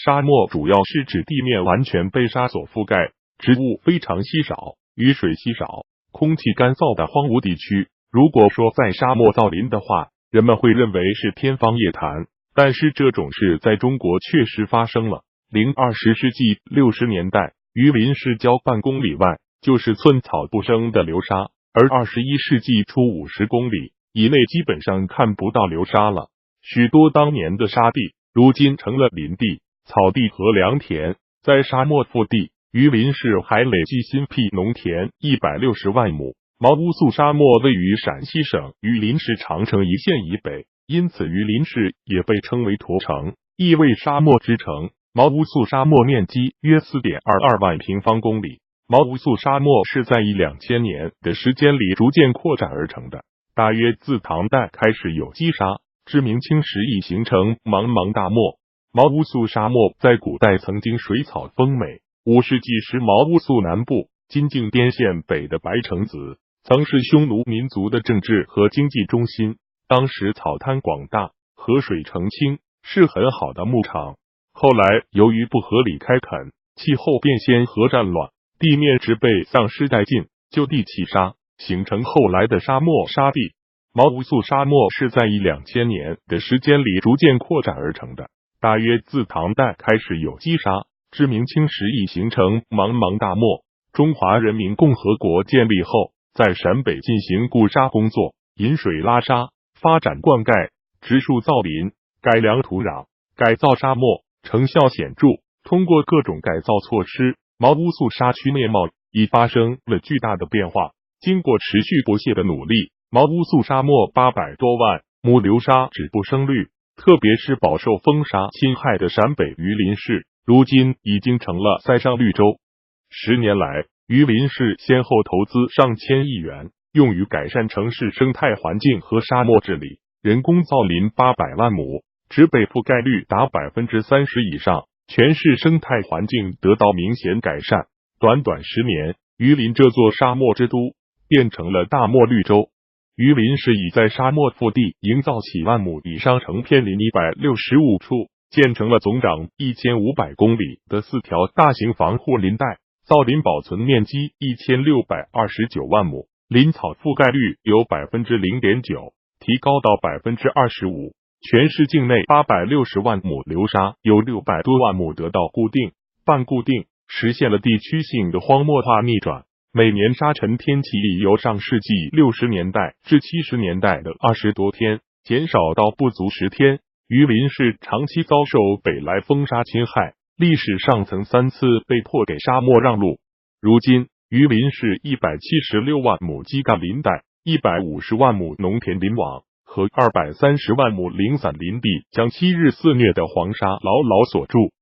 沙漠主要是指地面完全被沙所覆盖，植物非常稀少，雨水稀少，空气干燥的荒芜地区。如果说在沙漠造林的话，人们会认为是天方夜谭，但是这种事在中国确实发生了。20世纪60年代，榆林市郊半公里外就是寸草不生的流沙，而21世纪初50公里以内基本上看不到流沙了。许多当年的沙地如今成了林地、草地和良田。在沙漠腹地，榆林市还累计新辟农田160万亩。毛乌素沙漠位于陕西省榆林市长城一线以北，因此榆林市也被称为驼城，意为沙漠之城。毛乌素沙漠面积约 4.22 万平方公里。毛乌素沙漠是在2000年的时间里逐渐扩展而成的，大约自唐代开始有积沙，至明清时已形成茫茫大漠。毛乌素沙漠在古代曾经水草丰美，5世纪时毛乌素南部今靖边县北的白城子曾是匈奴民族的政治和经济中心，当时草滩广大，河水澄清，是很好的牧场。后来由于不合理开垦，气候变迁和战乱，地面植被丧失殆尽，就地起沙，形成后来的沙漠沙地。毛乌素沙漠是在2000年的时间里逐渐扩展而成的，大约自唐代开始有积沙，至明清时已形成茫茫大漠。中华人民共和国建立后，在陕北进行固沙工作，引水拉沙，发展灌溉，植树造林，改良土壤，改造沙漠，成效显著。通过各种改造措施，毛乌素沙区面貌已发生了巨大的变化。经过持续不懈的努力，毛乌素沙漠800多万亩流沙止步声律，特别是饱受风沙侵害的陕北榆林市，如今已经成了塞上绿洲。10年来，榆林市先后投资上千亿元，用于改善城市生态环境和沙漠治理，人工造林800万亩，植被覆盖率达30%以上，全市生态环境得到明显改善。短短10年，榆林这座沙漠之都变成了大漠绿洲。榆林市已在沙漠腹地营造起1万亩以上成片林165处，建成了总长1500公里的4条大型防护林带，造林保存面积1629万亩，林草覆盖率由 0.9% 提高到 25%。全市境内860万亩流沙有600多万亩得到固定、半固定，实现了地区性的荒漠化逆转。每年沙尘天气由上世纪60年代至70年代的20多天，减少到不足10天。榆林市长期遭受北来风沙侵害，历史上曾3次被迫给沙漠让路。如今，榆林市176万亩基干林带、150万亩农田林网和230万亩零散林地将7日4虐的黄沙牢牢锁住。